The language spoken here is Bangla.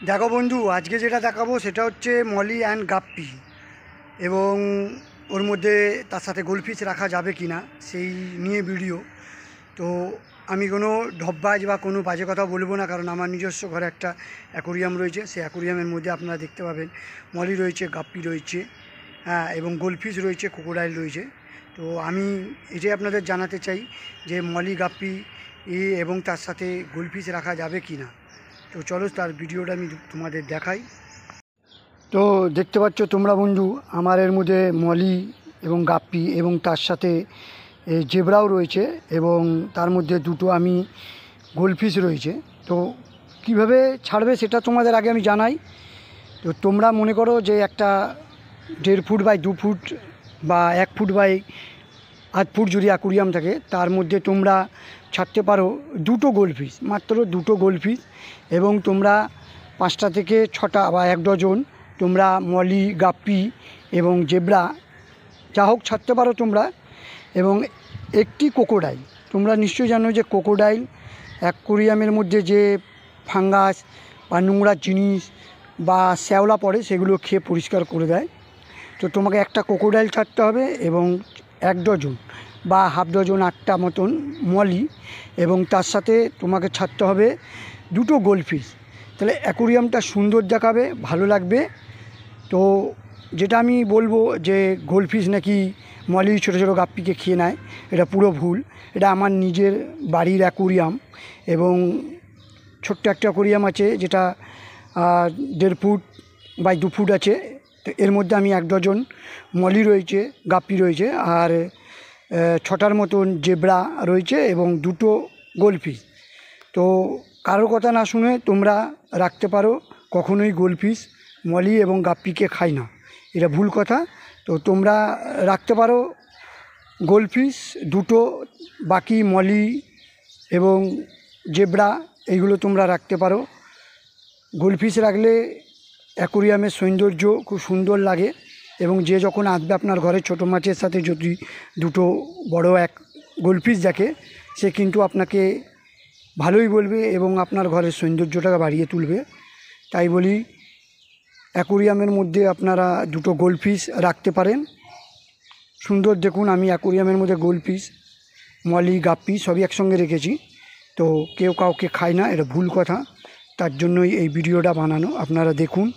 দেখো বন্ধু, আজকে যেটা দেখাবো সেটা হচ্ছে মলি অ্যান্ড গাপ্পি, এবং ওর মধ্যে তার সাথে গোল্ডফিশ রাখা যাবে কি না সেই নিয়ে ভিডিও। তো আমি কোনো ঢপবাজ বা কোনো বাজে কথা বলবো না, কারণ আমার নিজস্ব ঘরে একটা অ্যাকোরিয়াম রয়েছে। সেই অ্যাকোরিয়ামের মধ্যে আপনারা দেখতে পাবেন মলি রয়েছে, গাপ্পি রয়েছে, হ্যাঁ, এবং গোল্ডফিশ রয়েছে, ক্রোকোডাইল রয়েছে। তো আমি এটাই আপনাদের জানাতে চাই যে মলি, গাপ্পি এবং তার সাথে গোল্ডফিশ রাখা যাবে কি না। তো চলো তার ভিডিওটা আমি তোমাদের দেখাই। তো দেখতে পাচ্ছ তোমরা বন্ধু, আমার এর মধ্যে মলি এবং গাপ্পি এবং তার সাথে জেব্রাও রয়েছে, এবং তার মধ্যে দুটো আমি গোল্ডফিশ রয়েছে। তো কিভাবে ছাড়বে সেটা তোমাদের আগে আমি জানাই। তো তোমরা মনে করো যে একটা 1.5 ফুট বাই 2 ফুট বা 1 ফুট বাই 8 ফুট যদি অ্যাকোরিয়াম থাকে, তার মধ্যে তোমরা ছাড়তে পারো দুটো গোল্ডফিশ, মাত্র দুটো গোল্ডফিশ। এবং তোমরা 5টা থেকে 6টা বা 1 ডজন তোমরা মলি, গাপ্পি এবং জেব্রা যা হোক ছাড়তে পারো তোমরা। এবং একটি ক্রোকোডাইল, তোমরা নিশ্চয়ই জানো যে ক্রোকোডাইল অ্যাকোরিয়ামের মধ্যে যে ফাঙ্গাস বা নোংরা জিনিস বা শ্যাওলা পড়ে সেগুলো খেয়ে পরিষ্কার করে দেয়। তো তোমাকে একটা ক্রোকোডাইল ছাড়তে হবে এবং 1 ডজন বা হাফ ডজন 8টা মতন মলি, এবং তার সাথে তোমাকে ছাড়তে হবে দুটো গোল্ডফিশ। তাহলে অ্যাকোরিয়ামটা সুন্দর দেখাবে, ভালো লাগবে। তো যেটা আমি বলবো যে গোল্ডফিশ নাকি মলি, ছোটো ছোটো গাপ্পিকে খেয়ে নেয়, এটা পুরো ভুল। এটা আমার নিজের বাড়ির অ্যাকোরিয়াম, এবং ছোট্ট একটা অ্যাকোরিয়াম আছে যেটা 1.5 ফুট বাই 2 ফুট আছে। তো এর মধ্যে আমি 1 ডজন মলি রয়েছে, গাপ্পি রয়েছে, আর 6টার মতন জেব্রা রয়েছে এবং দুটো গোল্ডফিশ। তো কারোর কথা না শুনে তোমরা রাখতে পারো। কখনোই গোল্ডফিশ মলি এবং গাপ্পিকে খাই না, এটা ভুল কথা। তো তোমরা রাখতে পারো গোল্ডফিশ দুটো, বাকি মলি এবং জেব্রা এইগুলো তোমরা রাখতে পারো। গোল্ডফিশ রাখলে অ্যাকোরিয়ামের সৌন্দর্য খুব সুন্দর লাগে, এবং যে যখন আসবে আপনার ঘরে ছোটো মাছের সাথে যদি দুটো বড় এক গোল্ডফিশ দেখে, সে কিন্তু আপনাকে ভালোই বলবে এবং আপনার ঘরের সৌন্দর্যটাকে বাড়িয়ে তুলবে। তাই বলি, অ্যাকোরিয়ামের মধ্যে আপনারা দুটো গোল্ডফিশ রাখতে পারেন। সুন্দর দেখুন, আমি অ্যাকোরিয়ামের মধ্যে গোল্ডফিশ, মলি, গাপ্পি সবই একসঙ্গে রেখেছি। তো কেউ কাউকে খায় না, এটা ভুল কথা। তার জন্যই এই ভিডিওটা বানানো, আপনারা দেখুন।